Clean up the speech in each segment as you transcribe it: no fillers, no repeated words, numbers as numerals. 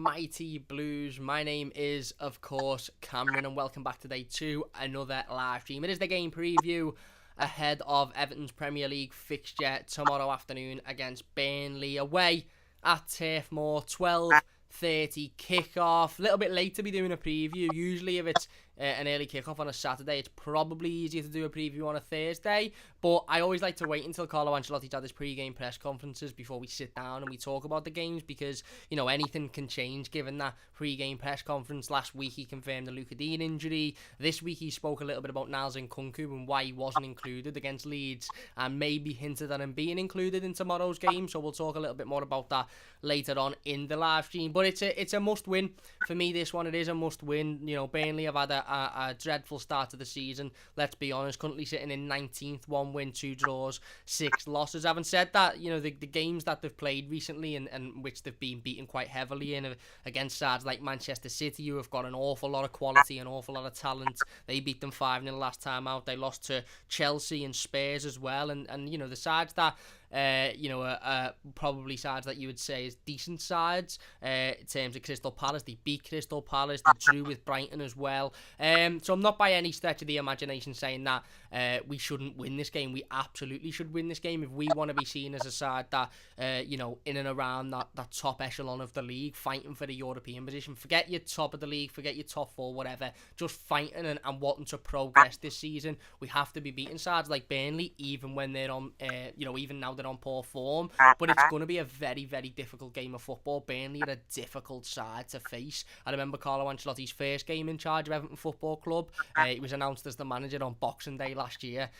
Mighty Blues. My name is, of course, Cameron, and welcome back today to another live stream. It is the game preview ahead of Everton's Premier League fixture tomorrow afternoon against Burnley away at Turf Moor. 12:30 kickoff. A little bit late to be doing a preview. Usually if it's an early kickoff on a Saturday, it's probably easier to do a preview on a Thursday, but I always like to wait until Carlo Ancelotti's had his pre-game press conferences before we sit down and we talk about the games, because, you know, anything can change given that pre-game press conference. Last week he confirmed the Luca Dean injury. This week he spoke a little bit about Niles Nkunku and why he wasn't included against Leeds, and maybe hinted at him being included in tomorrow's game, so we'll talk a little bit more about that later on in the live stream. But it's a must-win for me, this one. It is a must-win. You know, Burnley have had a dreadful start to the season, let's be honest, currently sitting in 19th, 1 win, 2 draws, 6 losses. Having said that, you know, the games that they've played recently and which they've been beaten quite heavily in against sides like Manchester City, who have got an awful lot of quality, an awful lot of talent. They beat them 5-0 last time out. They lost to Chelsea and Spurs as well, and you know, the sides that probably sides that you would say is decent sides in terms of Crystal Palace. They beat Crystal Palace. They drew with Brighton as well. So I'm not by any stretch of the imagination saying that we shouldn't win this game. We absolutely should win this game if we want to be seen as a side that, in and around that top echelon of the league, fighting for the European position. Forget your top of the league, forget your top 4, whatever. Just fighting and wanting to progress this season. We have to be beating sides like Burnley, even when they're on, even now they're on poor form. But it's going to be a very, very difficult game of football. Burnley are a difficult side to face. I remember Carlo Ancelotti's first game in charge of Everton Football Club. He was announced as the manager on Boxing Day last year,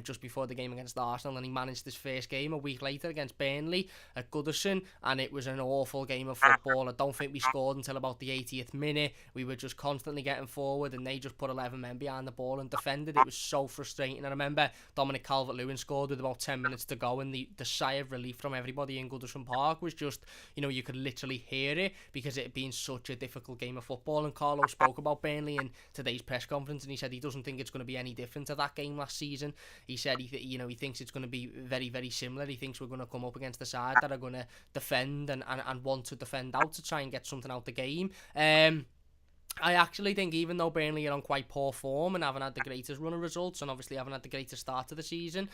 just before the game against Arsenal, and he managed his first game a week later against Burnley at Goodison, and it was an awful game of football. I don't think we scored until about the 80th minute. We were just constantly getting forward, and they just put 11 men behind the ball and defended. It was so frustrating. I remember Dominic Calvert-Lewin scored with about 10 minutes to go, and the sigh of relief from everybody in Goodison Park was just, you could literally hear it, because it had been such a difficult game of football. And Carlo spoke about Burnley in today's press conference, and he said he doesn't think it's going to be any different to that game last season. He said he thinks it's going to be very, very similar. He thinks we're going to come up against the side that are going to defend and want to defend out to try and get something out the game. I actually think, even though Burnley are on quite poor form and haven't had the greatest run of results, and obviously haven't had the greatest start to the season,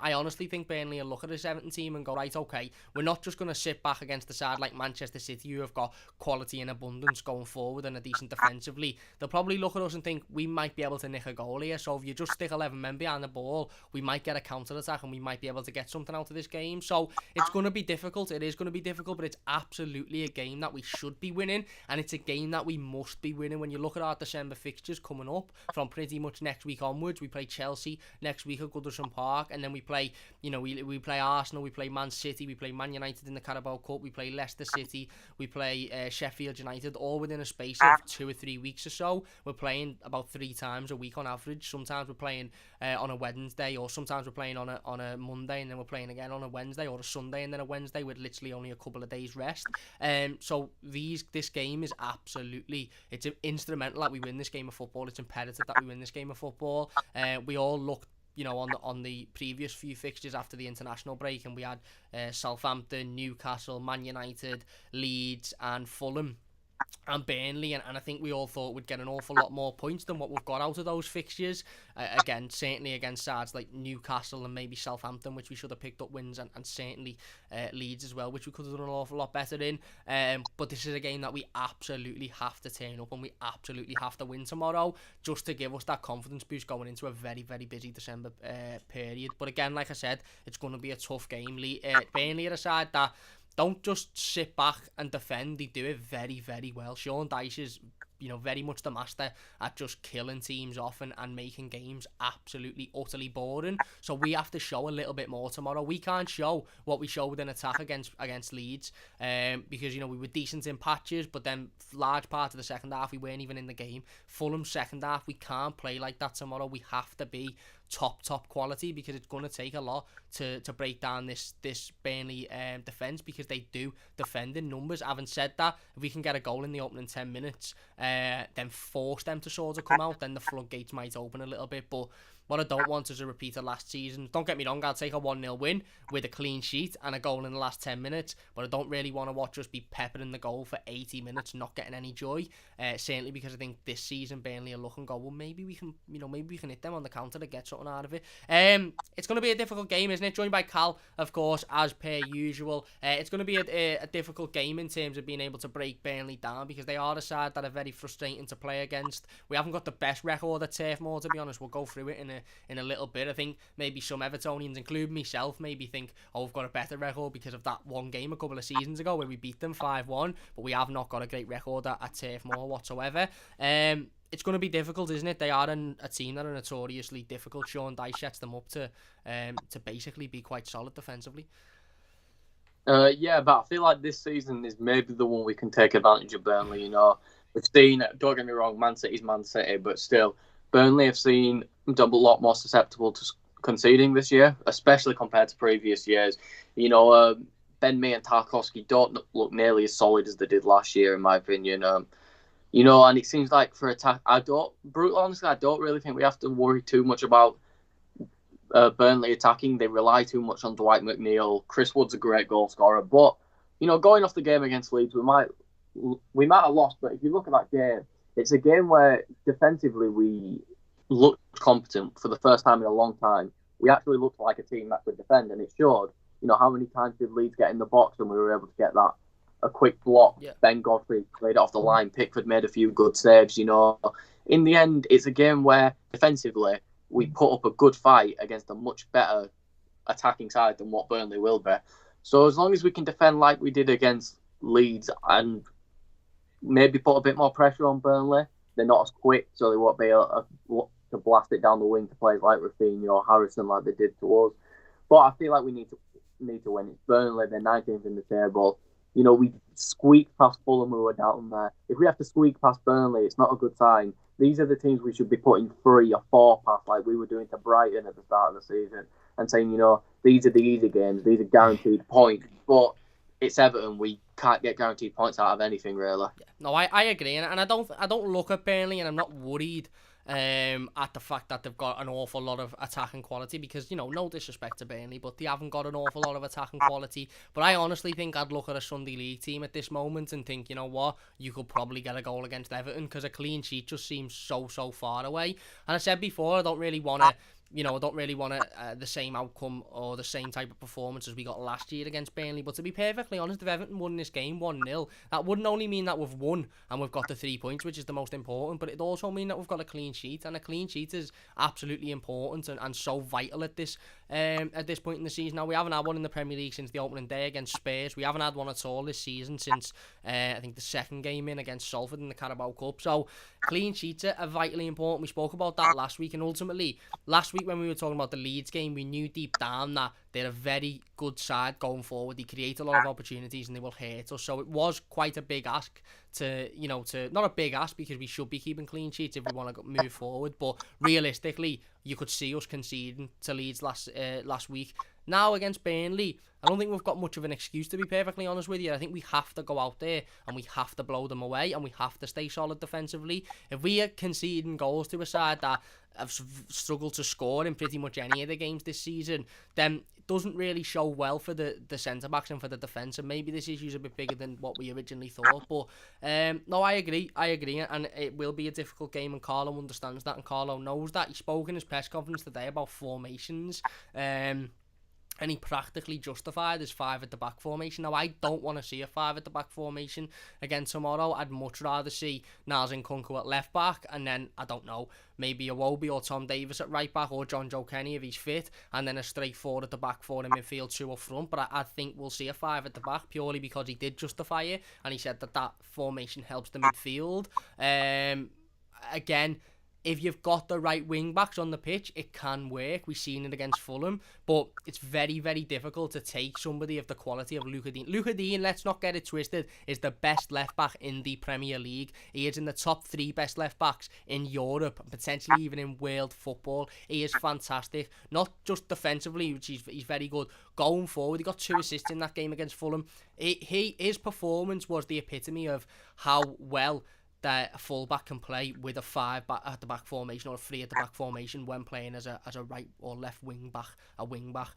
I honestly think Burnley will look at this Everton team and go, right, okay, we're not just going to sit back against the side like Manchester City, who have got quality in abundance going forward and are decent defensively. They'll probably look at us and think, we might be able to nick a goal here, so if you just stick 11 men behind the ball, we might get a counter-attack and we might be able to get something out of this game. So it's going to be difficult. It is going to be difficult, but it's absolutely a game that we should be winning, and it's a game that we must be winning. When you look at our December fixtures coming up from pretty much next week onwards, we play Chelsea next week at Goodison Park, and then we play, we play Arsenal, we play Man City, we play Man United in the Carabao Cup, we play Leicester City, we play Sheffield United, all within a space of 2 or 3 weeks or so. We're playing about 3 times a week on average. Sometimes we're playing on a Wednesday, or sometimes we're playing on a Monday, and then we're playing again on a Wednesday, or a Sunday and then a Wednesday, with literally only a couple of days rest. So this game is absolutely, it's instrumental that we win this game of football. It's imperative that we win this game of football. We all looked, on the previous few fixtures after the international break, and we had Southampton, Newcastle, Man United, Leeds and Fulham and Burnley, and I think we all thought we'd get an awful lot more points than what we've got out of those fixtures. Again, certainly against sides like Newcastle and maybe Southampton, which we should have picked up wins, and certainly Leeds as well, which we could have done an awful lot better in. But this is a game that we absolutely have to turn up, and we absolutely have to win tomorrow, just to give us that confidence boost going into a very, very busy December period. But again, like I said, it's going to be a tough game. Burnley are a side that don't just sit back and defend. They do it very, very well. Sean Dyche is, very much the master at just killing teams off and making games absolutely, utterly boring. So we have to show a little bit more tomorrow. We can't show what we showed in attack against Leeds, because, we were decent in patches, but then large part of the second half, we weren't even in the game. Fulham's second half, we can't play like that tomorrow. We have to be top quality, because it's going to take a lot to break down this Burnley defence, because they do defend in numbers. Having said that, if we can get a goal in the opening 10 minutes, then force them to sort of come out, then the floodgates might open a little bit. But What I don't want is a repeat of last season. Don't get me wrong, I'll take a 1-0 win with a clean sheet and a goal in the last 10 minutes, but I don't really want to watch us be peppering the goal for 80 minutes, not getting any joy. Certainly because I think this season Burnley are looking, go, well, maybe we can hit them on the counter to get something out of it. It's going to be a difficult game, isn't it? Joined by Cal, of course, as per usual. It's going to be a difficult game in terms of being able to break Burnley down, because they are a side that are very frustrating to play against. We haven't got the best record at Turf Moor, to be honest. We'll go through it in a little bit. I think maybe some Evertonians, including myself, maybe think, oh, we've got a better record because of that one game a couple of seasons ago where we beat them 5-1, but we have not got a great record at Turf Moor whatsoever. It's going to be difficult, isn't it? They are a team that are notoriously difficult. Sean Dyche sets them up to basically be quite solid defensively. Yeah, but I feel like this season is maybe the one we can take advantage of Burnley. You know, we've seen, don't get me wrong, Man City's Man City, but still, Burnley have seen a lot more susceptible to conceding this year, especially compared to previous years. You know, Ben Mee and Tarkowski don't look nearly as solid as they did last year, in my opinion. You know, and it seems like for attack, brutally honestly, I don't really think we have to worry too much about Burnley attacking. They rely too much on Dwight McNeil. Chris Wood's a great goal scorer, but you know, going off the game against Leeds, we might have lost. But if you look at that game, it's a game where defensively we looked competent for the first time in a long time. We actually looked like a team that could defend, and it showed. You know, how many times did Leeds get in the box and we were able to get a quick block? Yeah. Ben Godfrey played it off the line. Pickford made a few good saves. You know, in the end, it's a game where defensively we put up a good fight against a much better attacking side than what Burnley will be. So as long as we can defend like we did against Leeds and maybe put a bit more pressure on Burnley, they're not as quick, so they won't be able to blast it down the wing to players like Rafinha or Harrison like they did to us. But I feel like we need to win. It's Burnley, they're 19th in the table. You know, we squeaked past Fulham who were down there. If we have to squeak past Burnley, it's not a good sign. These are the teams we should be putting 3 or 4 past, like we were doing to Brighton at the start of the season, and saying, you know, these are the easy games, these are guaranteed points. But it's Everton, we can't get guaranteed points out of anything, really. Yeah. No, I agree, and I don't look at Burnley, and I'm not worried at the fact that they've got an awful lot of attacking quality, because, you know, no disrespect to Burnley, but they haven't got an awful lot of attacking quality. But I honestly think I'd look at a Sunday League team at this moment and think, you know what, you could probably get a goal against Everton, because a clean sheet just seems so far away. And I said before, I don't really want the same outcome or the same type of performance as we got last year against Burnley. But to be perfectly honest, if Everton won this game 1-0, that wouldn't only mean that we've won and we've got the 3 points, which is the most important, but it'd also mean that we've got a clean sheet, and a clean sheet is absolutely important and so vital at this point in the season. Now, we haven't had one in the Premier League since the opening day against Spurs. We haven't had one at all this season since I think the second game in against Salford in the Carabao Cup. So clean sheets are vitally important. We spoke about that last week, and ultimately last week when we were talking about the Leeds game, we knew deep down that they're a very good side going forward. They create a lot of opportunities and they will hurt us. So it was quite a big ask not a big ask, because we should be keeping clean sheets if we want to move forward. But realistically, you could see us conceding to Leeds last week. Now against Burnley, I don't think we've got much of an excuse, to be perfectly honest with you. I think we have to go out there and we have to blow them away, and we have to stay solid defensively. If we are conceding goals to a side that have struggled to score in pretty much any of the games this season, then it doesn't really show well for the centre-backs and for the defence, and maybe this issue's a bit bigger than what we originally thought. But no, I agree, and it will be a difficult game, and Carlo understands that, and Carlo knows that. He spoke in his press conference today about formations, and he practically justified his 5 at the back formation. Now, I don't want to see a 5 at the back formation again tomorrow. I'd much rather see Nazim Kunku at left back, and then, I don't know, maybe Iwobi or Tom Davis at right back, or John Joe Kenny if he's fit, and then a straight 4 at the back, 4 in midfield, 2 up front. But I think we'll see a 5 at the back, purely because he did justify it, and he said that formation helps the midfield. Again, if you've got the right wing-backs on the pitch, it can work. We've seen it against Fulham, but it's very, very difficult to take somebody of the quality of Luca Dean. Luca Dean, let's not get it twisted, is the best left-back in the Premier League. He is in the top 3 best left-backs in Europe, potentially even in world football. He is fantastic, not just defensively, which he's very good. Going forward, he got 2 assists in that game against Fulham. His performance was the epitome of how well that a fullback can play with a 5 at the back formation or a 3 at the back formation when playing as a right or left wing back, a wing back.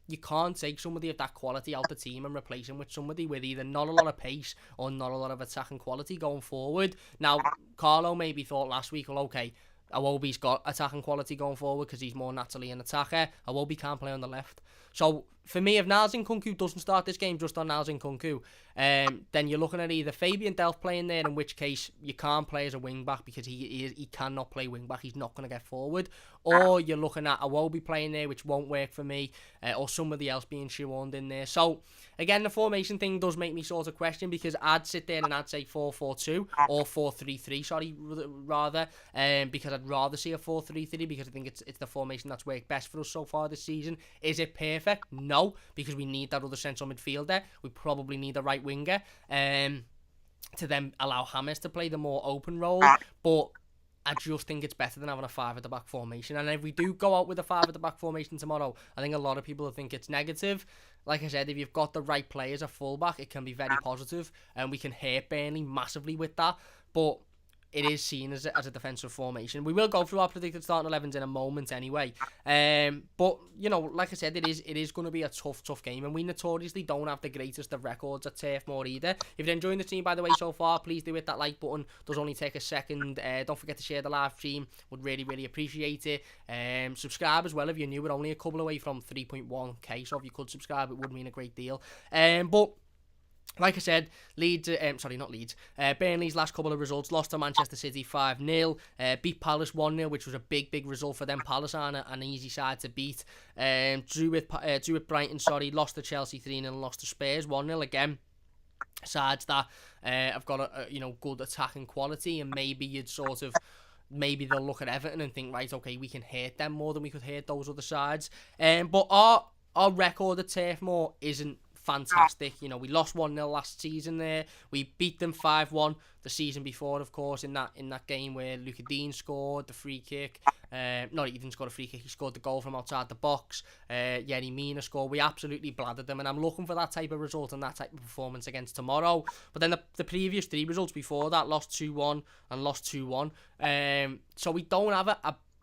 You can't take somebody of that quality out the team and replace him with somebody with either not a lot of pace or not a lot of attacking quality going forward. Now, Carlo maybe thought last week, well, okay, Iwobi's got attacking quality going forward because he's more naturally an attacker. Iwobi can't play on the left. So, for me, if Niles Nkunku doesn't start this game just on Niles Nkunku, then you're looking at either Fabian Delph playing there, in which case you can't play as a wing-back because he cannot play wing-back. He's not going to get forward. Or you're looking at Iwobi playing there, which won't work for me, or somebody else being shoehorned in there. So, again, the formation thing does make me sort of question because I'd sit there and I'd say 4-4-2 or 4-3-3, rather, because I'd rather see a 4-3-3 because I think it's the formation that's worked best for us so far this season. Is it perfect? No, because we need that other central midfielder. We probably need a right winger to then allow James to play the more open role. But I just think it's better than having a 5 at the back formation. And if we do go out with a 5 at the back formation tomorrow, I think a lot of people will think it's negative. Like I said, if you've got the right players at fullback, it can be very positive, and we can hurt Burnley massively with that. But it is seen as a defensive formation. We will go through our predicted starting 11s in a moment anyway. But, you know, like I said, it is going to be a tough game. And we notoriously don't have the greatest of records at Turf Moor either. If you're enjoying the team, by the way, so far, please do hit that like button. It does only take a second. Don't forget to share the live stream. Would really, really appreciate it. Subscribe as well if you're new. We're only a couple away from 3.1k. So if you could subscribe, it would mean a great deal. But like I said, Burnley's last couple of results: lost to Manchester City 5-0, beat Palace 1-0, which was a big result for them. Palace are an easy side to beat. Drew with Brighton, lost to Chelsea 3-0 and lost to Spurs 1-0 again. Sides that have got a good attacking quality, and maybe they'll look at Everton and think, right, okay, we can hurt them more than we could hurt those other sides. But our record at Turf Moor isn't fantastic. You know, we lost 1-0 last season there. We beat them 5-1 the season before, of course, in that game where Luka Dean scored the free kick. No, he didn't score a free kick. He scored the goal from outside the box. Yerry Mina scored. We absolutely bladdered them, and I'm looking for that type of result and that type of performance against tomorrow. But then the previous 3 results before that, lost 2-1 and lost 2-1. So we don't have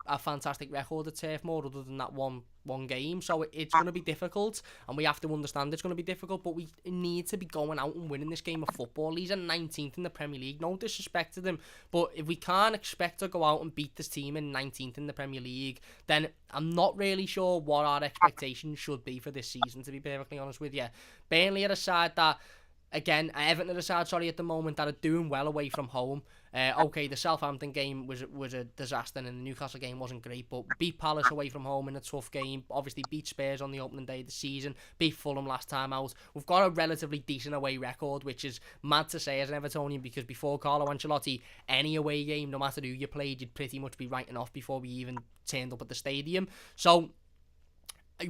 a fantastic record at Turf Moor other than that one game, so it's going to be difficult, and we have to understand it's going to be difficult, but we need to be going out and winning this game of football. These are 19th in the Premier League, no disrespect to them, but if we can't expect to go out and beat this team in 19th in the Premier League, then I'm not really sure what our expectations should be for this season, to be perfectly honest with you. Burnley are a side that, again, Everton are a side, at the moment, that are doing well away from home. Okay, the Southampton game was a disaster, and the Newcastle game wasn't great, but beat Palace away from home in a tough game. Obviously beat Spurs on the opening day of the season, beat Fulham last time out. We've got a relatively decent away record, which is mad to say as an Evertonian, because before Carlo Ancelotti, any away game, no matter who you played, you'd pretty much be writing off before we even turned up at the stadium. So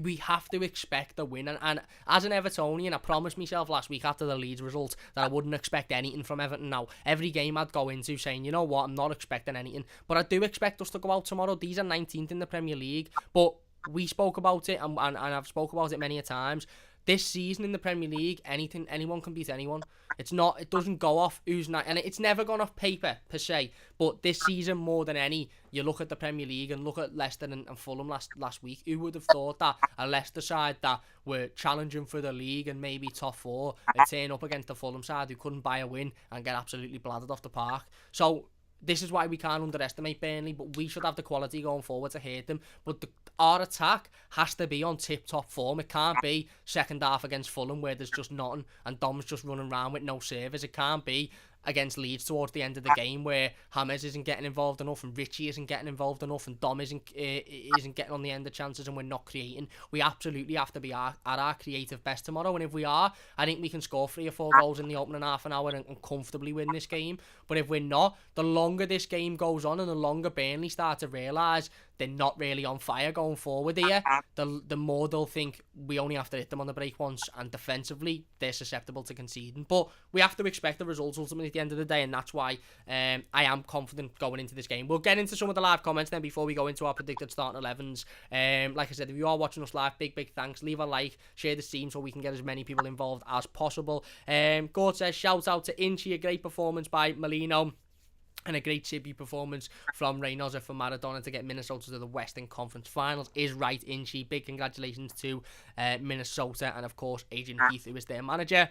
we have to expect a win, and as an Evertonian, I promised myself last week after the Leeds result that I wouldn't expect anything from Everton. Now, every game I'd go into saying, you know what, I'm not expecting anything, but I do expect us to go out tomorrow. These are 19th in the Premier League, but we spoke about it, and I've spoke about it many a times. This season in the Premier League, anyone can beat anyone. It doesn't go off who's not, and it's never gone off paper per se. But this season, more than any, you look at the Premier League and look at Leicester and Fulham last week. Who would have thought that a Leicester side that were challenging for the league and maybe top 4 would turn up against the Fulham side who couldn't buy a win and get absolutely bladdered off the park? So this is why we can't underestimate Burnley, but we should have the quality going forward to hate them. But our attack has to be on tip-top form. It can't be second half against Fulham where there's just nothing and Dom's just running around with no service. It can't be against Leeds towards the end of the game where James isn't getting involved enough and Richie isn't getting involved enough and Dom isn't getting on the end of chances and we're not creating. We absolutely have to be at our creative best tomorrow, and if we are, I think we can score 3 or 4 goals in the opening half an hour and comfortably win this game. But if we're not, the longer this game goes on and the longer Burnley start to realise they're not really on fire going forward here, the more they'll think we only have to hit them on the break once, and defensively they're susceptible to conceding. But we have to expect the results ultimately at the end of the day, and that's why I am confident going into this game. We'll get into some of the live comments then before we go into our predicted starting 11s. Like I said, if you are watching us live, big thanks. Leave a like, share the stream so we can get as many people involved as possible. Gord says, shout out to Inchy, a great performance by Molino. And a great Chibi performance from Reynolds for Maradona to get Minnesota to the Western Conference Finals is right, Inchy. Big congratulations to Minnesota and, of course, Adrian Heath, who is their manager.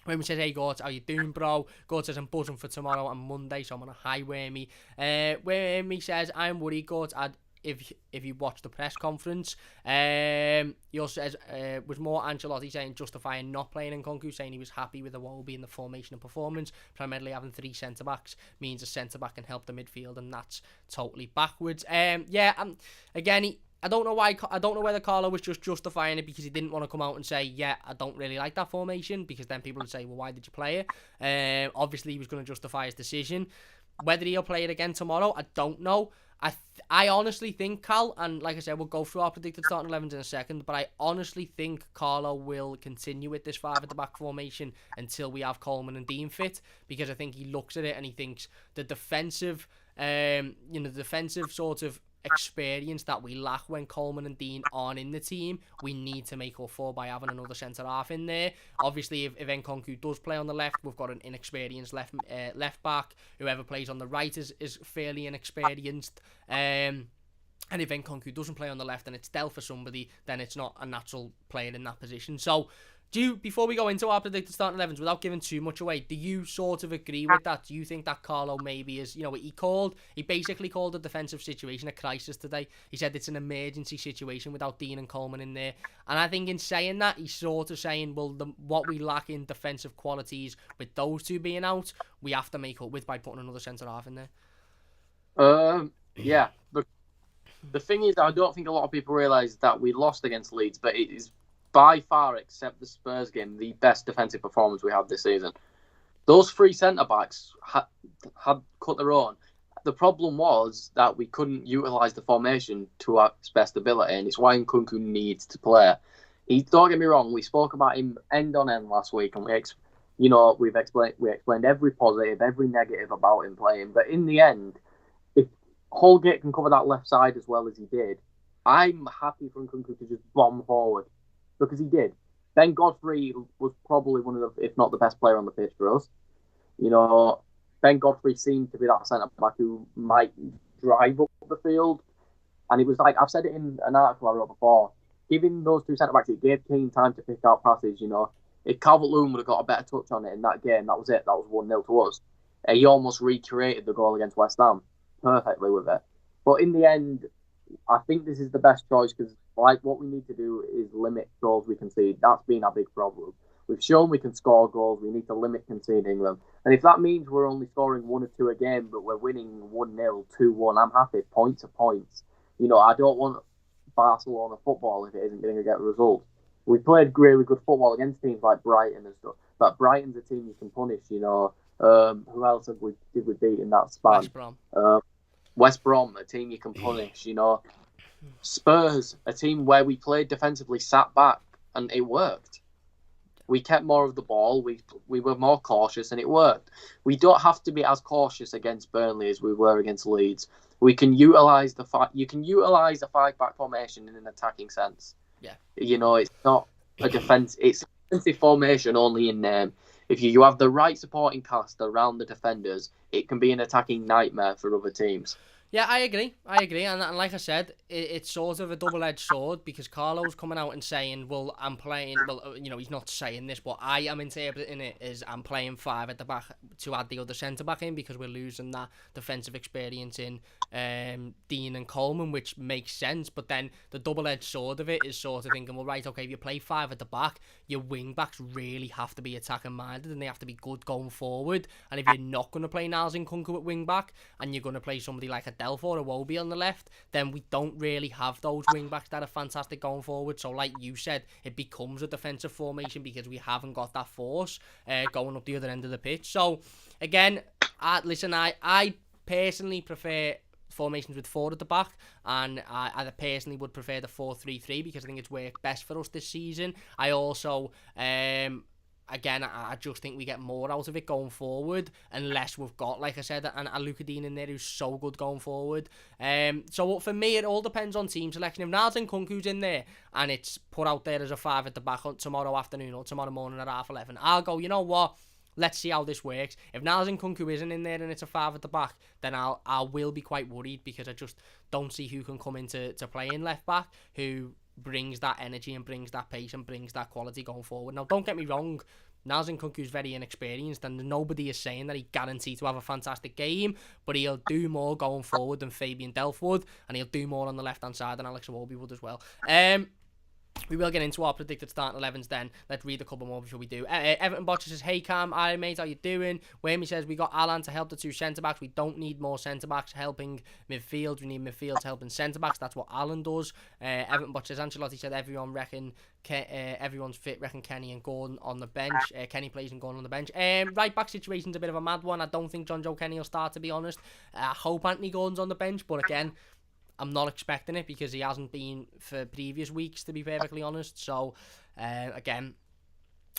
Wormy says, hey, Gort, how you doing, bro? Gort says, I'm buzzing for tomorrow and Monday, so I'm on a high, Wormy. Wormy says, I'm worried, Gort, if you watch the press conference. He also says, was more Ancelotti saying justifying not playing Nkunku, saying he was happy with the Iwobi in the formation and performance. Primarily having 3 centre-backs means a centre-back can help the midfield, and that's totally backwards. Again, I don't know whether Carlo was just justifying it because he didn't want to come out and say, yeah, I don't really like that formation, because then people would say, well, why did you play it? Obviously, he was going to justify his decision. Whether he'll play it again tomorrow, I don't know. I honestly think, Cal, and like I said, we'll go through our predicted starting 11s in a second, but I honestly think Carlo will continue with this 5 at the back formation until we have Coleman and Dean fit, because I think he looks at it and he thinks the defensive sort of experience that we lack when Coleman and Dean aren't in the team, we need to make up for by having another centre-half in there. Obviously, if Nkunku does play on the left, we've got an inexperienced left back. Whoever plays on the right is fairly inexperienced. And if Nkunku doesn't play on the left and it's dealt for somebody, then it's not a natural player in that position. So, before we go into our predicted starting 11s, without giving too much away, do you sort of agree with that? Do you think that Carlo maybe is, he basically called the defensive situation a crisis today. He said it's an emergency situation without Dean and Coleman in there. And I think in saying that, he's sort of saying, well, what we lack in defensive qualities with those two being out, we have to make up with by putting another centre-half in there. Yeah, but the thing is, I don't think a lot of people realise that we lost against Leeds, but it is by far, except the Spurs game, the best defensive performance we had this season. Those 3 centre-backs had cut their own. The problem was that we couldn't utilise the formation to its best ability, and it's why Nkunku needs to play. Don't get me wrong, we spoke about him end on end last week, and we explained every positive, every negative about him playing. But in the end, if Holgate can cover that left side as well as he did, I'm happy for Nkunku to just bomb forward. Because he did. Ben Godfrey was probably one of the, if not the best player on the pitch for us. Ben Godfrey seemed to be that centre-back who might drive up the field. And it was like, I've said it in an article I wrote before, giving those 2 centre-backs, it gave Keane time to pick out passes, If Calvert-Lewin would have got a better touch on it in that game, that was it. That was 1-0 to us. He almost recreated the goal against West Ham perfectly with it. But in the end, I think this is the best choice because, what we need to do is limit goals we concede. That's been our big problem. We've shown we can score goals. We need to limit conceding them. And if that means we're only scoring 1 or 2 a game, but we're winning 1-0, 2-1, I'm happy. Points are points. I don't want Barcelona football if it isn't going to get results. We played really good football against teams like Brighton and stuff. But Brighton's a team you can punish, Who else did we beat in that span? West Brom. West Brom, a team you can punish, Spurs, a team where we played defensively, sat back, and it worked. We kept more of the ball, we were more cautious, and it worked. We don't have to be as cautious against Burnley as we were against Leeds. We can utilise a 5-back formation in an attacking sense. Yeah. It's not a defence, it's a defensive formation only in name. If you have the right supporting cast around the defenders, it can be an attacking nightmare for other teams. Yeah, I agree. And like I said, it's sort of a double-edged sword because Carlo's coming out and saying, well, I'm playing... Well, he's not saying this, but I am interpreting it as I'm playing 5 at the back to add the other centre-back in because we're losing that defensive experience in Dean and Coleman, which makes sense. But then the double-edged sword of it is sort of thinking, well, right, okay, if you play 5 at the back, your wing-backs really have to be attacking-minded and they have to be good going forward. And if you're not going to play Niles Nkunku at wing-back and you're going to play somebody like a Delph or a Iwobi on the left, then we don't really have those wing backs that are fantastic going forward. So like you said, it becomes a defensive formation because we haven't got that force going up the other end of the pitch. So again, I personally prefer formations with 4 at the back, and I personally would prefer the 4-3-3 because I think it's worked best for us this season. I also, again, I just think we get more out of it going forward, unless we've got, like I said, a Luka Dean in there who's so good going forward. So for me, it all depends on team selection. If Niles Nkunku's in there and it's put out there as a 5 at the back on tomorrow afternoon or tomorrow morning at 11:30, I'll go, you know what? Let's see how this works. If Niles Nkunku isn't in there and it's a 5 at the back, then I will be quite worried, because I just don't see who can come into play in left back who brings that energy and brings that pace and brings that quality going forward. Now, don't get me wrong, Niles Nkunku's very inexperienced, and nobody is saying that he's guaranteed to have a fantastic game, but he'll do more going forward than Fabian Delph would, and he'll do more on the left-hand side than Alex Iwobi would as well. We will get into our predicted starting 11s then. Let's read a couple more before we do. Everton Botcher says, hey Cam, hi mate, how you doing? Whammy says, we got Alan to help the 2 centre-backs. We don't need more centre-backs helping midfield. We need midfield helping centre-backs. That's what Alan does. Everton Botcher says, Ancelotti said everyone's fit, reckon Kenny and Gordon on the bench. Kenny plays and Gordon on the bench. Right back situation's a bit of a mad one. I don't think John Joe Kenny will start, to be honest. I hope Anthony Gordon's on the bench, but again, I'm not expecting it because he hasn't been for previous weeks, to be perfectly honest. So, again,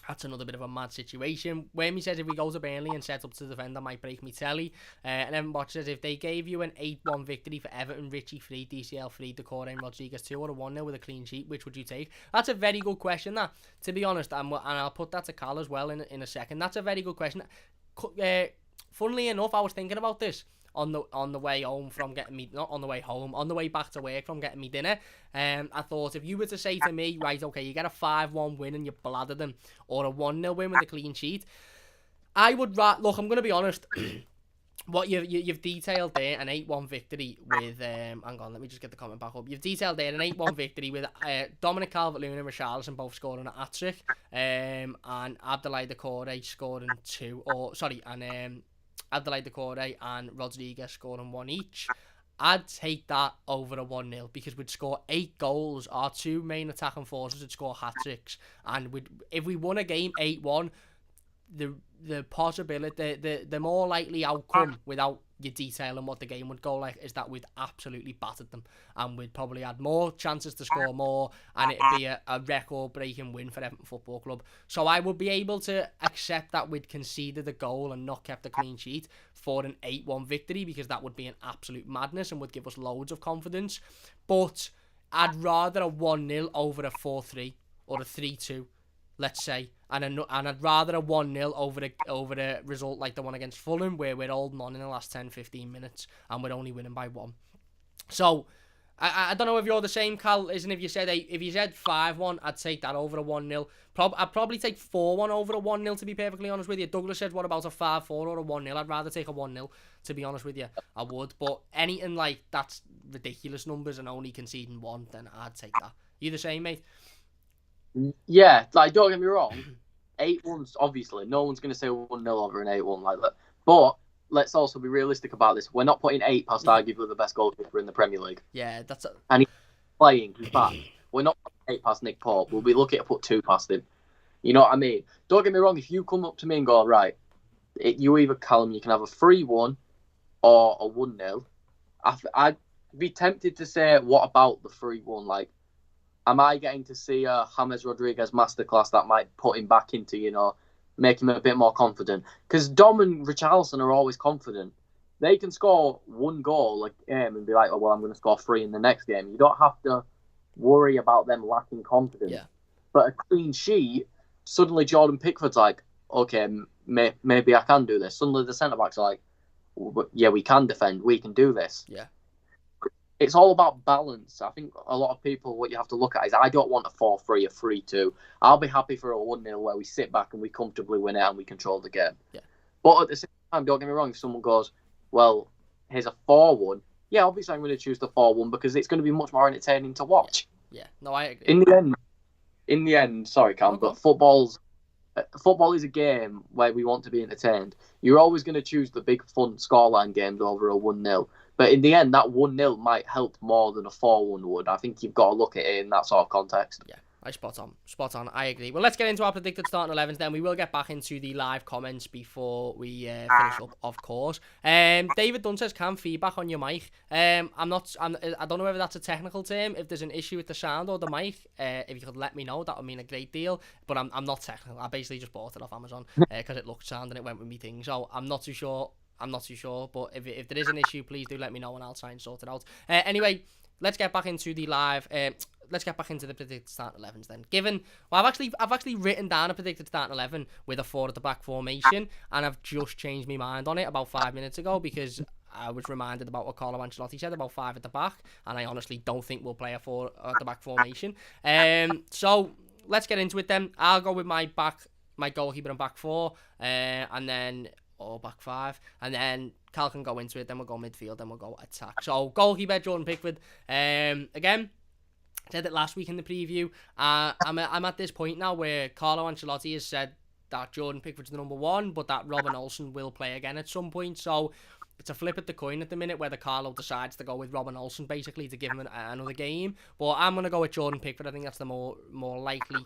that's another bit of a mad situation. Whammy says, if we go to Burnley and set up to defend, I might break me telly. And Evan Botch says, if they gave you an 8-1 victory for Everton, Richie free, DCL free, Decore and Rodriguez 2 or a 1-0 with a clean sheet, which would you take? That's a very good question, that, to be honest. And I'll put that to Cal as well in a second. That's a very good question. Funnily enough, I was thinking about this on the way home from getting me, not on the way home, on the way back to work from getting me dinner. I thought, if you were to say to me, right, okay, you get a 5-1 win and you bladder them, or a 1-0 win with a clean sheet, I would look, I'm going to be honest, what you've detailed there, an 8-1 victory with, hang on, let me just get the comment back up. You've detailed there an 8-1 victory with Dominic Calvert-Lewin and Richarlison both scoring a hat-trick, and Abdoulaye Doucouré scoring 2, Adelaide Doucouré and Rodriguez scoring 1 each. I'd take that over a 1-0 because we'd score 8 goals. Our 2 main attacking forces would score hat-tricks. And if we won a game 8-1, the possibility, the more likely outcome, without you detailing what the game would go like, is that we'd absolutely battered them, and we'd probably had more chances to score more, and it'd be a record-breaking win for Everton Football Club. So I would be able to accept that we'd conceded a goal and not kept a clean sheet for an 8-1 victory, because that would be an absolute madness and would give us loads of confidence. But I'd rather a 1-0 over a 4-3 or a 3-2, let's say, and I'd rather a 1-0 over a result like the one against Fulham, where we're holding on in the last 10-15 minutes and we're only winning by 1. So I don't know if you're the same, Cal. Isn't if you said 5-1, I'd take that over a 1-0. I'd probably take 4-1 over a 1-0, to be perfectly honest with you. Douglas said, what about a 5-4 or a 1-0? I'd rather take a 1-0, to be honest with you. I would, but anything like that's ridiculous numbers and only conceding 1, then I'd take that. You the same, mate? Yeah, like, don't get me wrong, 8-1's obviously, no one's going to say 1-0 over an 8-1 like that. But let's also be realistic about this. We're not putting 8 past arguably the best goalkeeper in the Premier League. Yeah, and he's playing, he's back. We're not putting 8 past Nick Pope. We'll be lucky to put 2 past him. You know what I mean? Don't get me wrong, if you come up to me and go, right, you either, Callum, you can have a 3-1 or a 1-0, I'd be tempted to say, what about the 3-1? Like, am I getting to see a James Rodriguez masterclass that might put him back into, make him a bit more confident? Because Dom and Richarlison are always confident. They can score 1 goal a game and be like, oh, well, I'm going to score 3 in the next game. You don't have to worry about them lacking confidence. Yeah. But a clean sheet, suddenly Jordan Pickford's like, okay, maybe I can do this. Suddenly the centre-backs are like, yeah, we can defend. We can do this. Yeah. It's all about balance. I think a lot of people, what you have to look at is, I don't want a 4-3, a 3-2. I'll be happy for a 1-0 where we sit back and we comfortably win it and we control the game. Yeah. But at the same time, don't get me wrong, if someone goes, well, here's a 4-1, yeah, obviously I'm going to choose the 4-1 because it's going to be much more entertaining to watch. Yeah. No, I agree. In the end, sorry, Cam, but football is a game where we want to be entertained. You're always going to choose the big, fun scoreline games over a 1-0. But in the end, that 1-0 might help more than a 4-1 would. I think you've got to look at it in that sort of context. Yeah. Spot on. I agree. Well, let's get into our predicted starting 11s then. We will get back into the live comments before we finish up, of course. David Dunn says, "Can feedback on your mic?" I don't know whether that's a technical term. If there's an issue with the sound or the mic, if you could let me know, that would mean a great deal. But I'm not technical. I basically just bought it off Amazon because it looked sound and it went with me thing. So I'm not too sure. But if there is an issue, please do let me know and I'll try and sort it out. Anyway, let's get back into the live. Let's get back into the predicted starting 11s then. I've actually written down a predicted starting 11 with a 4 at the back formation, and I've just changed my mind on it about 5 minutes ago because I was reminded about what Carlo Ancelotti said about 5 at the back, and I honestly don't think we'll play a 4 at the back formation. So let's get into it then. I'll go with my goalkeeper and back 4, and then back 5, and then Cal can go into it. Then we'll go midfield, then we'll go attack. So goalkeeper Jordan Pickford. Again, said it last week in the preview. I'm at this point now where Carlo Ancelotti has said that Jordan Pickford's the number 1, but that Robin Olsen will play again at some point. So it's a flip at the coin at the minute whether Carlo decides to go with Robin Olsen basically to give him another game. But I'm going to go with Jordan Pickford. I think that's the more likely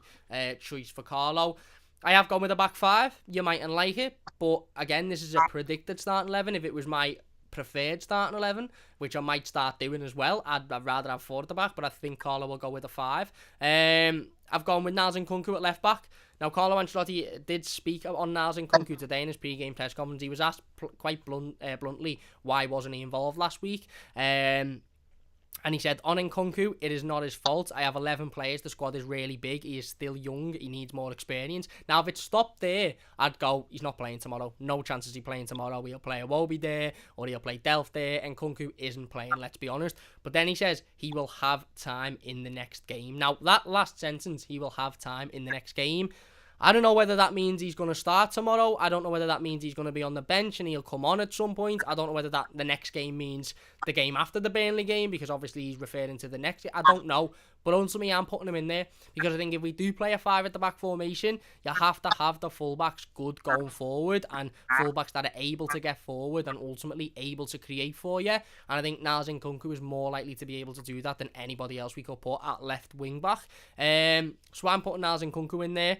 choice for Carlo. I have gone with a back 5. You mightn't like it, but again, this is a predicted starting 11. If it was my preferred starting 11, which I might start doing as well, I'd rather have 4 at the back, but I think Carlo will go with a 5. I've gone with Niles Nkunku at left back. Now, Carlo Ancelotti did speak on Niles Nkunku today in his pre-game press conference. He was asked quite bluntly why wasn't he involved last week. And he said, on Nkunku, it is not his fault. I have 11 players. The squad is really big. He is still young. He needs more experience. Now, if it stopped there, I'd go, he's not playing tomorrow. No chances he's playing tomorrow. He'll play Iwobi there, or he'll play Delph there. Nkunku isn't playing, let's be honest. But then he says he will have time in the next game. Now, that last sentence, he will have time in the next game, I don't know whether that means he's going to start tomorrow. I don't know whether that means he's going to be on the bench and he'll come on at some point. I don't know whether that the next game means the game after the Burnley game, because obviously he's referring to the next. I don't know. But ultimately, I'm putting him in there because I think if we do play a 5 at the back formation, you have to have the fullbacks good going forward and fullbacks that are able to get forward and ultimately able to create for you. And I think Niles Nkunku is more likely to be able to do that than anybody else we could put at left wing back. So I'm putting Niles Nkunku in there.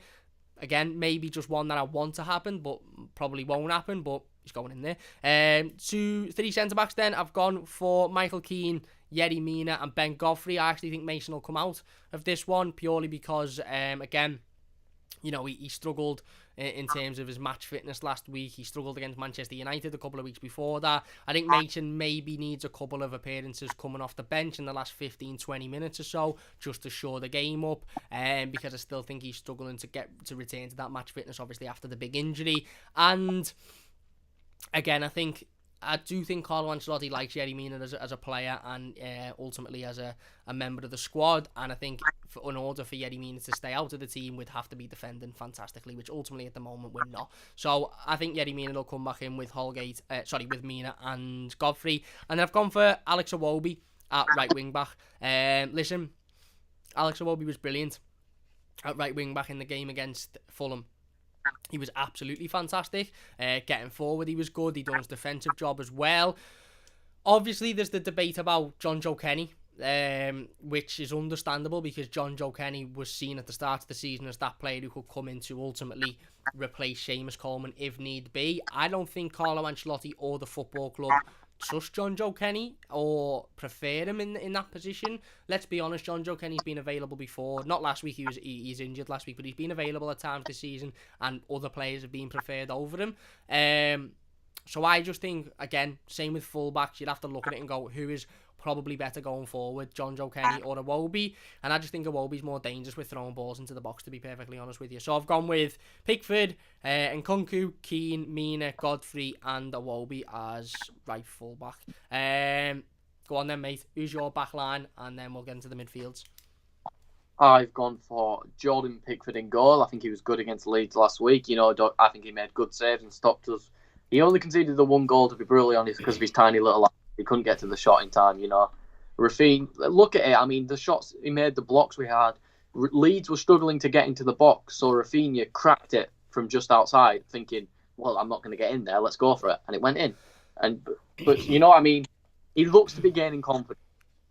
Again, maybe just one that I want to happen, but probably won't happen, but he's going in there. 3 centre-backs then. I've gone for Michael Keane, Yerry Mina and Ben Godfrey. I actually think Mason will come out of this one purely because, again, you know, he struggled in terms of his match fitness last week. He struggled against Manchester United a couple of weeks before that. I think Mason maybe needs a couple of appearances coming off the bench in the last 15-20 minutes or so just to shore the game up, because I still think he's struggling to return to that match fitness, obviously, after the big injury. And again, I do think Carlo Ancelotti likes Yerry Mina as a player and ultimately as a member of the squad. And I think in order for Yerry Mina to stay out of the team, we'd have to be defending fantastically, which ultimately at the moment we're not. So I think Yerry Mina will come back in with with Mina and Godfrey. And then I've gone for Alex Iwobi at right wing back. Listen, Alex Iwobi was brilliant at right wing back in the game against Fulham. He was absolutely fantastic. Getting forward, he was good. He done his defensive job as well. Obviously, there's the debate about John Joe Kenny, which is understandable because John Joe Kenny was seen at the start of the season as that player who could come in to ultimately replace Seamus Coleman if need be. I don't think Carlo Ancelotti or the football club trust John Joe Kenny or prefer him in that position. Let's be honest, John Joe Kenny's been available before. Not last week, he's injured last week, but he's been available at times this season and other players have been preferred over him. So I just think, again, same with fullbacks, you'd have to look at it and go, who is probably better going forward, John Joe Kenny or Iwobi? And I just think Iwobi's more dangerous with throwing balls into the box, to be perfectly honest with you. So I've gone with Pickford, Nkunku, Keane, Mina, Godfrey and Iwobi as right fullback. Go on then, mate. Who's your back line? And then we'll get into the midfields. I've gone for Jordan Pickford in goal. I think he was good against Leeds last week. You know, I think he made good saves and stopped us. He only conceded the 1 goal, to be brutally honest, because of his tiny little line. He couldn't get to the shot in time, you know. Rafinha, look at it. I mean, the shots he made, the blocks we had, Leeds were struggling to get into the box, so Rafinha cracked it from just outside, thinking, well, I'm not going to get in there, let's go for it. And it went in. But you know, I mean, he looks to be gaining confidence.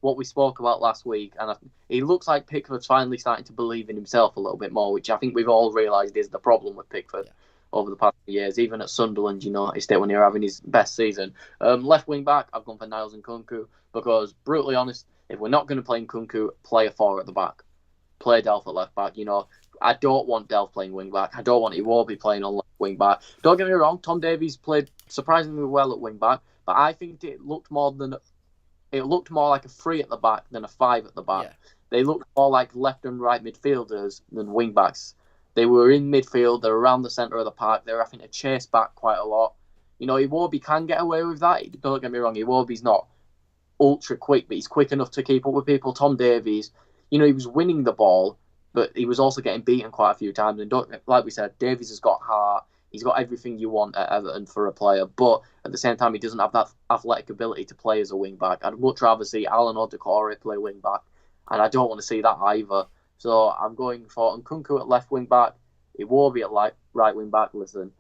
what we spoke about last week, and he looks like Pickford's finally starting to believe in himself a little bit more, which I think we've all realised is the problem with Pickford over the past few years. Even at Sunderland, you noticed it when he was having his best season. Left wing back, I've gone for Niles and Nkunku because, brutally honest, if we're not going to play Nkunku, play a 4 at the back. Play Delph at left back. I don't want Delph playing wing back. I don't want Iwobi playing on left wing back. Don't get me wrong, Tom Davies played surprisingly well at wing back, but I think it looked more like a 3 at the back than a 5 at the back. Yeah. They looked more like left and right midfielders than wing backs. They were in midfield. They're around the centre of the park. They're having to chase back quite a lot. Iwobi can get away with that. Don't get me wrong. Iwobi's not ultra quick, but he's quick enough to keep up with people. Tom Davies, he was winning the ball, but he was also getting beaten quite a few times. And like we said, Davies has got heart. He's got everything you want at Everton for a player, but at the same time, he doesn't have that athletic ability to play as a wing back. I'd much rather see Alan or Decore play wing back, and I don't want to see that either. So I'm going for Nkunku at left wing back, Iwobi at right wing back. Listen,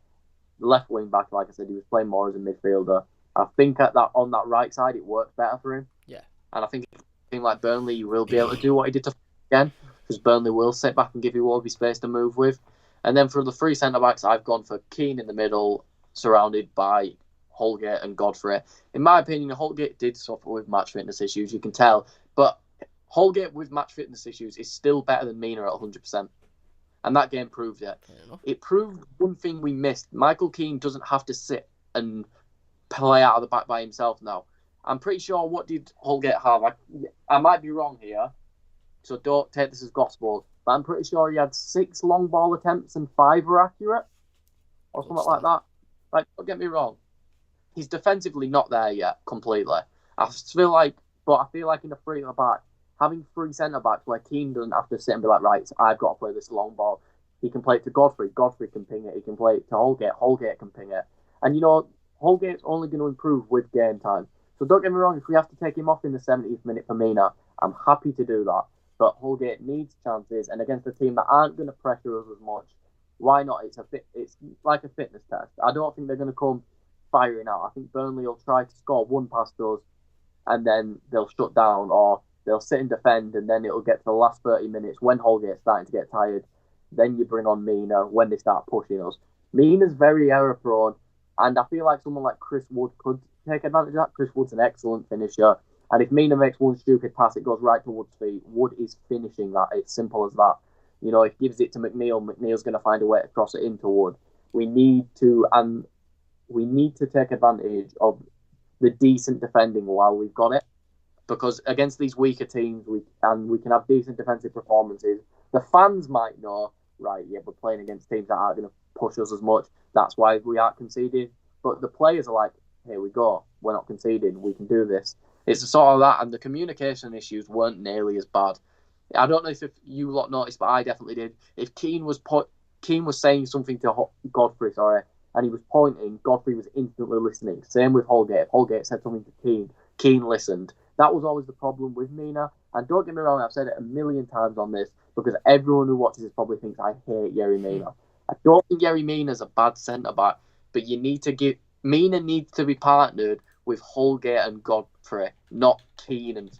left wing back, like I said, he was playing more as a midfielder. I think on that right side, it works better for him. Yeah. And I think like Burnley, he will be able to do what he did to again, because Burnley will sit back and give Iwobi space to move with. And then for the 3 centre-backs, I've gone for Keane in the middle, surrounded by Holgate and Godfrey. In my opinion, Holgate did suffer with match fitness issues, you can tell. But Holgate with match fitness issues is still better than Mina at 100%. And that game proved it. It proved one thing we missed. Michael Keane doesn't have to sit and play out of the back by himself now. I'm pretty sure, what did Holgate have? I might be wrong here, so don't take this as gospel. But I'm pretty sure he had 6 long ball attempts and 5 were accurate, or something like that. Don't get me wrong, he's defensively not there yet completely. I feel like in the 3 at the back, having 3 centre backs where Keane doesn't have to sit and be like, right, I've got to play this long ball. He can play it to Godfrey can ping it. He can play it to Holgate can ping it. And Holgate's only going to improve with game time. So don't get me wrong, if we have to take him off in the 70th minute for Mina, I'm happy to do that. But Holgate needs chances, and against a team that aren't going to pressure us as much, why not? It's like a fitness test. I don't think they're going to come firing out. I think Burnley will try to score 1 past us, and then they'll shut down, or they'll sit and defend, and then it'll get to the last 30 minutes when Holgate's starting to get tired. Then you bring on Mina when they start pushing us. Mina's very error-prone, and I feel like someone like Chris Wood could take advantage of that. Chris Wood's an excellent finisher. And if Mina makes one stupid pass, it goes right to Wood's feet. Wood is finishing that. It's simple as that. If he gives it to McNeil, McNeil's going to find a way to cross it into Wood. We need to take advantage of the decent defending while we've got it. Because against these weaker teams, we can have decent defensive performances. The fans might know, right, yeah, we're playing against teams that aren't going to push us as much. That's why we aren't conceding. But the players are like, here we go. We're not conceding. We can do this. It's sort of that, and the communication issues weren't nearly as bad. I don't know if you lot noticed, but I definitely did. If Keane was saying something to Godfrey, and he was pointing, Godfrey was instantly listening. Same with Holgate. If Holgate said something to Keane listened. That was always the problem with Mina. And don't get me wrong, I've said it a million times on this, because everyone who watches this probably thinks I hate Yerry Mina. I don't think Yerry Mina's a bad centre-back, but Mina needs to be partnered with Holgate and Godfrey, not Keane. And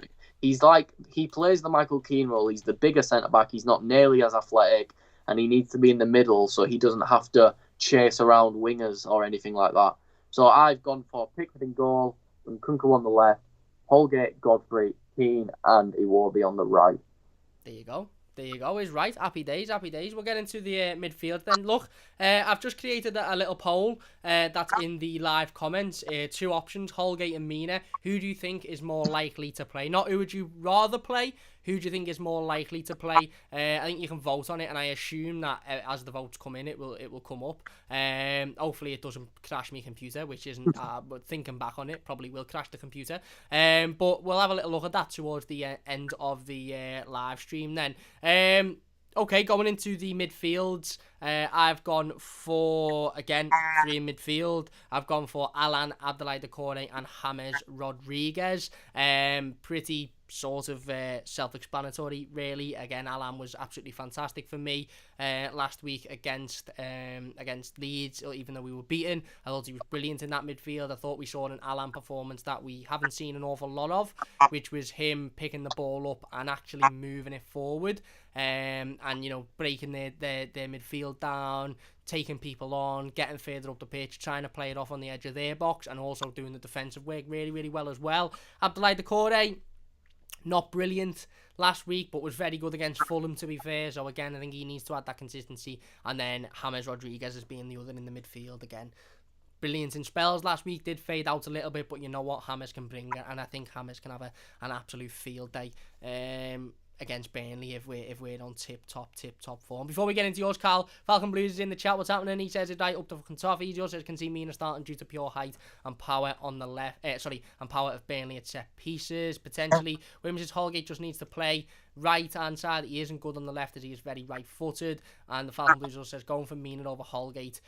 he plays the Michael Keane role. He's the bigger centre-back. He's not nearly as athletic, and he needs to be in the middle so he doesn't have to chase around wingers or anything like that. So I've gone for Pickford in goal, and Nkunku on the left, Holgate, Godfrey, Keane, and Iwobi on the right. There you go. Is right. Happy days. We'll get into the midfield then. Look, I've just created a little poll that's in the live comments. 2 options, Holgate and Mina. Who do you think is more likely to play? Not who would you rather play. Who do you think is more likely to play? I think you can vote on it, and I assume that as the votes come in, it will come up. Hopefully it doesn't crash my computer, which isn't. But thinking back on it, probably will crash the computer. But we'll have a little look at that towards the end of the live stream then. Okay, going into the midfields, I've gone for, again, 3 in midfield. I've gone for Alan, Abdoulaye Doucouré and James Rodriguez. Pretty sort of self-explanatory, really. Again, Alan was absolutely fantastic for me last week against Leeds, even though we were beaten. I thought he was brilliant in that midfield. I thought we saw an Alan performance that we haven't seen an awful lot of, which was him picking the ball up and actually moving it forward, and breaking their midfield down, taking people on, getting further up the pitch, trying to play it off on the edge of their box, and also doing the defensive work really, really well as well. Abdoulaye Doucouré, not brilliant last week, but was very good against Fulham, to be fair. So again, I think he needs to add that consistency. And then James Rodriguez as being the other in the midfield again. Brilliant in spells last week, did fade out a little bit, but you know what James can bring, and I think James can have an absolute field day against Burnley if we're on tip top form. Before we get into yours, Carl, Falcon Blues is in the chat. What's happening? He says it right up to fucking top. He just says can see Mina starting due to pure height and power on the left. And power of Burnley at set pieces potentially. Williams' Holgate just needs to play right hand side. He isn't good on the left as he is very right footed. And the Falcon Blues also says going for Mina over Holgate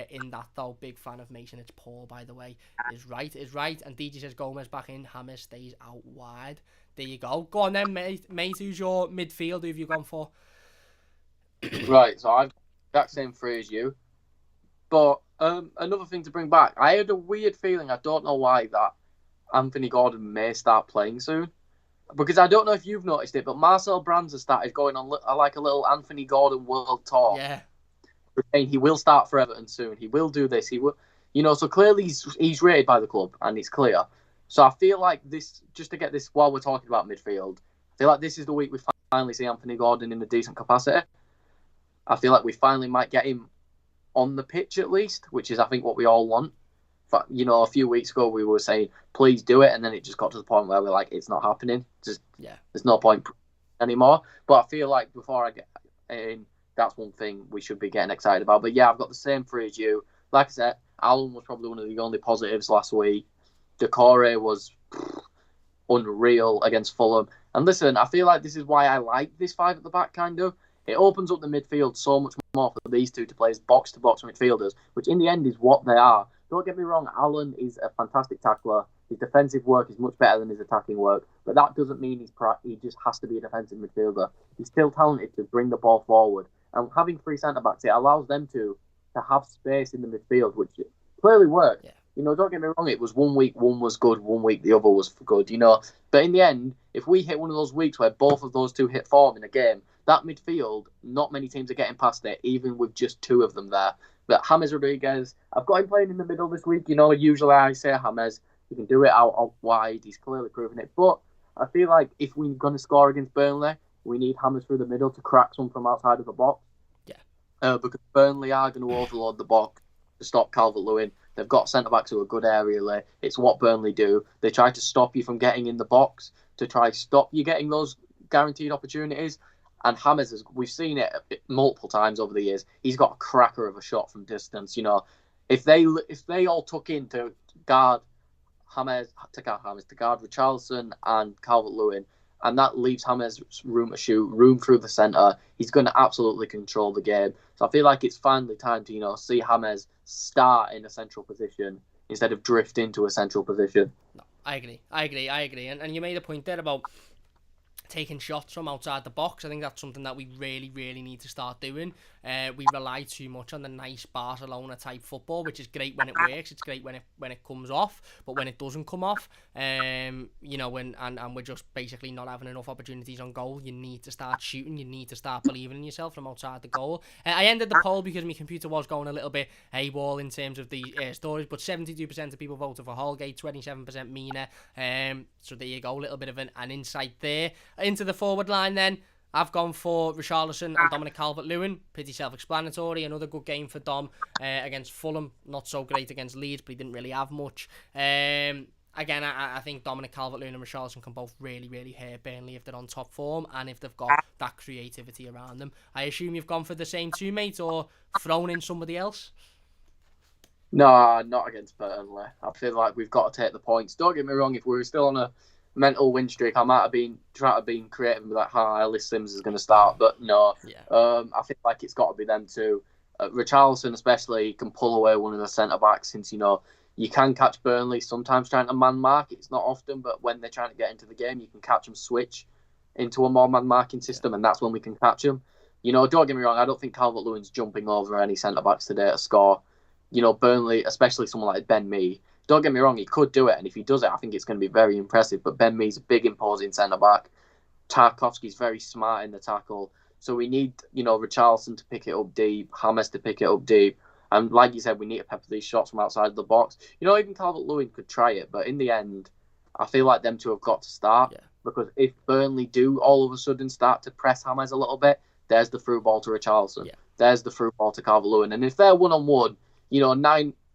in that though. Big fan of Mason. It's Paul, by the way. Is right. And DJ says Gomez back in. James stays out wide. There you go. Go on then, mate. Who's your midfield? Who have you gone for? Right, so I've that same three as you. But another thing to bring back, I had a weird feeling, I don't know why, that Anthony Gordon may start playing soon. Because I don't know if you've noticed it, but Marcel Brands has started going on like a little Anthony Gordon world tour. Yeah. Saying he will start for Everton soon. He will do this. He will, so clearly he's rated by the club, and it's clear. So I feel like this, just to get this while we're talking about midfield, I feel like this is the week we finally see Anthony Gordon in a decent capacity. I feel like we finally might get him on the pitch at least, which is I think what we all want. But, a few weeks ago we were saying, please do it, and then it just got to the point where we're like, it's not happening. There's no point anymore. But I feel like before I get in, that's one thing we should be getting excited about. But yeah, I've got the same three as you. Like I said, Alan was probably one of the only positives last week. Doucouré was unreal against Fulham. And listen, I feel like this is why I like this five at the back, kind of. It opens up the midfield so much more for these two to play as box-to-box midfielders, which in the end is what they are. Don't get me wrong, Alan is a fantastic tackler. His defensive work is much better than his attacking work, but that doesn't mean he just has to be a defensive midfielder. He's still talented to bring the ball forward. And having three centre-backs, it allows them to have space in the midfield, which clearly worked. Yeah. Don't get me wrong, it was 1 week, one was good, 1 week the other was good, But in the end, if we hit one of those weeks where both of those two hit form in a game, that midfield, not many teams are getting past it, even with just two of them there. But James Rodriguez, I've got him playing in the middle this week. Usually I say James, he can do it out wide. He's clearly proven it. But I feel like if we're going to score against Burnley, we need James through the middle to crack some from outside of the box. Yeah. Because Burnley are going to overload the box to stop Calvert-Lewin. They've got centre-backs who are good aerially. It's what Burnley do. They try to stop you from getting in the box, to try to stop you getting those guaranteed opportunities. And James, we've seen it multiple times over the years. He's got a cracker of a shot from distance. If they all took in to guard Richarlison and Calvert-Lewin, and that leaves James room to shoot, room through the centre, he's going to absolutely control the game. So I feel like it's finally time to see James start in a central position instead of drift into a central position. No, I agree. And you made a point there about taking shots from outside the box. I think that's something that we really, really need to start doing. We rely too much on the nice Barcelona type football, which is great when it works. It's great when it comes off, but when it doesn't come off, and we're just basically not having enough opportunities on goal, you need to start shooting. You need to start believing in yourself from outside the goal. I ended the poll because my computer was going a little bit AWOL in terms of the stories, but 72% of people voted for Holgate, 27% Mina. So there you go, a little bit of an insight there. Into the forward line then, I've gone for Richarlison and Dominic Calvert-Lewin. Pretty self-explanatory. Another good game for Dom against Fulham. Not so great against Leeds, but he didn't really have much. Again, I think Dominic Calvert-Lewin and Richarlison can both really, really hurt Burnley if they're on top form and if they've got that creativity around them. I assume you've gone for the same two, mate, or thrown in somebody else? No, not against Burnley. I feel like we've got to take the points. Don't get me wrong, if we were still on a mental win streak, I might have been trying to be creative and be like, Ellis Sims is going to start, but no. Yeah. I feel like it's got to be them two. Richarlison especially can pull away one of the centre backs since You can catch Burnley sometimes trying to man mark. It's not often, but when they're trying to get into the game, you can catch them switch into a more man marking system, and that's when we can catch them. Don't get me wrong, I don't think Calvert-Lewin's jumping over any centre-backs today to score. Burnley, especially someone like Ben Mee, don't get me wrong, he could do it, and if he does it, I think it's going to be very impressive. But Ben Mee's a big, imposing centre-back. Tarkowski's very smart in the tackle. So we need, Richarlison to pick it up deep, James to pick it up deep. And like you said, we need to pepper these shots from outside the box. Even Calvert-Lewin could try it, but in the end, I feel like them two have got to start. Yeah. Because if Burnley do all of a sudden start to press James a little bit, there's the through ball to Richarlison. Yeah. There's the through ball to Calvert-Lewin. And if they're one-on-one,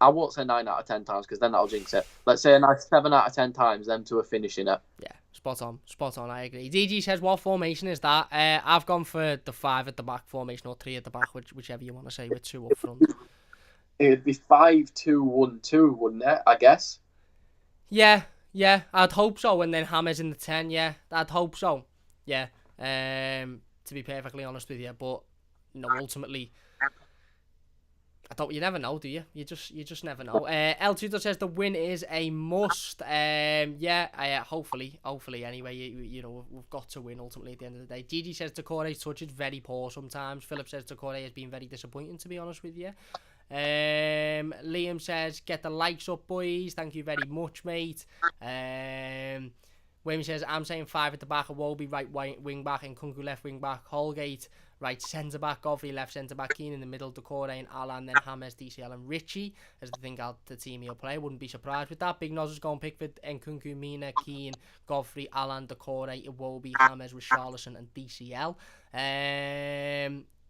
I won't say 9 out of 10 times because then that'll jinx it. Let's say a nice 7 out of 10 times, them two are finishing it. Yeah. Spot on, I agree. DG says, what formation is that? I've gone for the 5 at the back formation or 3 at the back, whichever you want to say, with 2 up front. It'd be 5-2-1-2, wouldn't it, I guess? Yeah, I'd hope so. And then James in the 10, yeah, I'd hope so. Yeah, to be perfectly honest with you. But, ultimately, you never know, do you? You just never know. El Tudor says the win is a must. Hopefully anyway. We've got to win ultimately at the end of the day. Gigi says Doucouré's touch is very poor sometimes. Philip says Doucouré has been very disappointing, to be honest with you. Liam says get the likes up, boys. Thank you very much, mate. Wayne says I'm saying 5 at the back. Iwobi right wing back and Nkunku left wing back. Holgate right centre back. Godfrey left centre back. Keane in the middle. Doucouré and Alan. Then James, DCL and Richie as the team he'll play. Wouldn't be surprised with that. Big Noz is going Pickford, Nkunku, Mina, Keane, Godfrey, Alan, Doucouré, Iwobi, James, Richarlison and DCL.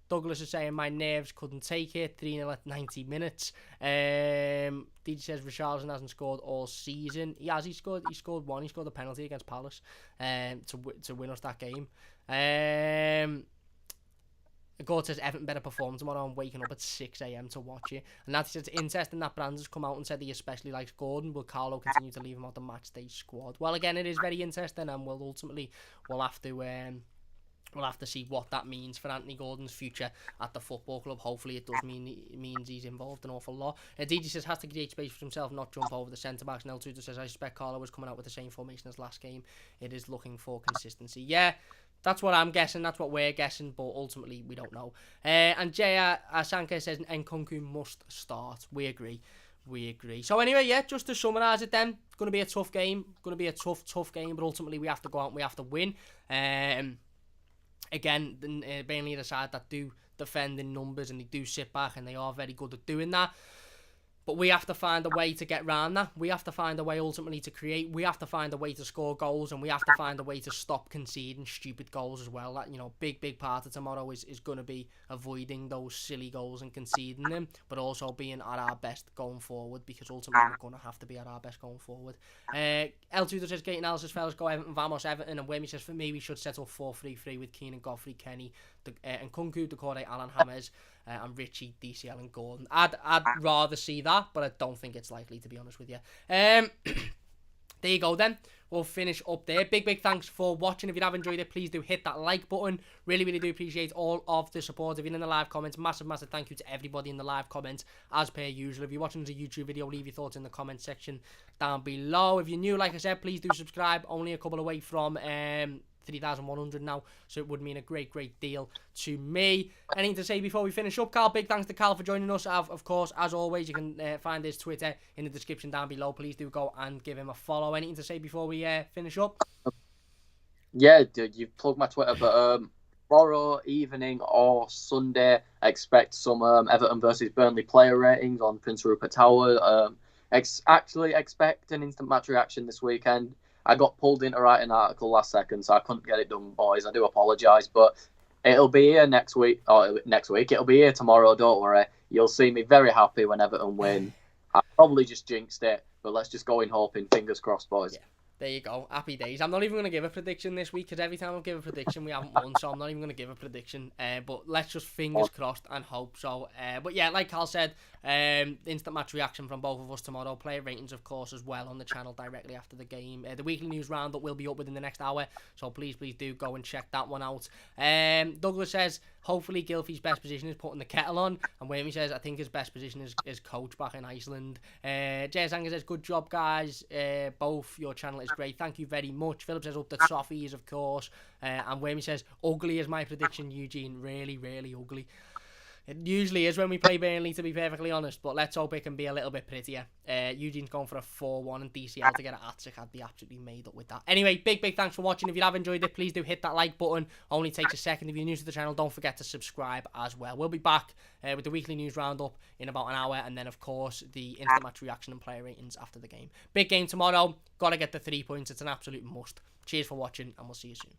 Douglas is saying my nerves couldn't take it. 3-0 at 90 minutes. DJ says Richarlison hasn't scored all season. He has. He scored one. He scored a penalty against Palace to win us that game. God says Everton better perform tomorrow. I'm waking up at 6 a.m. to watch it. And that's it's interesting that Brands has come out and said he especially likes Gordon. Will Carlo continue to leave him out the match day squad? Well, again, it is very interesting, and we'll have to see what that means for Anthony Gordon's future at the football club. Hopefully it does means he's involved an awful lot. DJ says has to create space for himself, not jump over the centre-backs. Nel Tudor says I suspect Carlo was coming out with the same formation as last game. It is looking for consistency. Yeah, that's what I'm guessing. That's what we're guessing, but ultimately we don't know. And Jaya Asanka says Nkunku must start. We agree. So anyway, yeah, just to summarise it then, going to be a tough game. Going to be a tough game, but ultimately we have to go out and we have to win. Again, Burnley are the side that do defend in numbers and they do sit back and they are very good at doing that. But we have to find a way to get round that. We have to find a way ultimately to create. We have to find a way to score goals, and we have to find a way to stop conceding stupid goals as well. That, big part of tomorrow is going to be avoiding those silly goals and conceding them, but also being at our best going forward, because ultimately we're going to have to be at our best going forward. El Tudor says, Gate analysis, fellas, go Everton, vamos Everton. And Wemmy says, for me, we should settle 4-3-3 with Keane and Godfrey, Kenny, and Nkunku, Doucouré, Alan, James, and Richie, DCL and Gordon. I'd rather see that, but I don't think it's likely, to be honest with you. There you go then. We'll finish up there. Big thanks for watching. If you have enjoyed it, please do hit that like button. Really do appreciate all of the support. If you're in the live comments, massive thank you to everybody in the live comments, as per usual. If you're watching as a YouTube video, leave your thoughts in the comment section down below. If you're new, like I said, please do subscribe. Only a couple away from 3,100 now, so it would mean a great deal to me. Anything to say before we finish up, Carl? Big thanks to Carl for joining us. Of course, as always, you can find his Twitter in the description down below. Please do go and give him a follow. Anything to say before we finish up? Yeah, dude, you've plugged my Twitter, but tomorrow evening or Sunday, I expect some Everton versus Burnley player ratings on Prince Rupert Tower. Actually expect an instant match reaction this weekend. I got pulled into writing an article last second, so I couldn't get it done, boys. I do apologise, but it'll be here next week. It'll be here tomorrow, don't worry. You'll see me very happy when Everton win. I probably just jinxed it, but let's just go in hoping. Fingers crossed, boys. Yeah. There you go. Happy days. I'm not even going to give a prediction this week, because every time I give a prediction, we haven't won, so I'm not even going to give a prediction. But let's just fingers crossed and hope so. But yeah, like Carl said, Instant match reaction from both of us tomorrow. Player ratings, of course, as well on the channel directly after the game. The weekly news roundup will be up within the next hour, so please do go and check that one out. Douglas says, hopefully Gylfi's best position is putting the kettle on. And Wayne says, I think his best position is coach back in Iceland. Jay Sanger says, good job, guys. Both, your channel is great. Thank you very much. Philip says, up the trophies, of course. And Wayne says, ugly is my prediction, Eugene. Really, really ugly. It usually is when we play Burnley, to be perfectly honest, but let's hope it can be a little bit prettier. Eugene's going for a 4-1 and DCL to get an Atzik. I'd be absolutely made up with that. Anyway, big thanks for watching. If you have enjoyed it, please do hit that like button. Only takes a second. If you're new to the channel, don't forget to subscribe as well. We'll be back with the weekly news roundup in about an hour, and then, of course, the instant match reaction and player ratings after the game. Big game tomorrow. Got to get the 3 points. It's an absolute must. Cheers for watching, and we'll see you soon.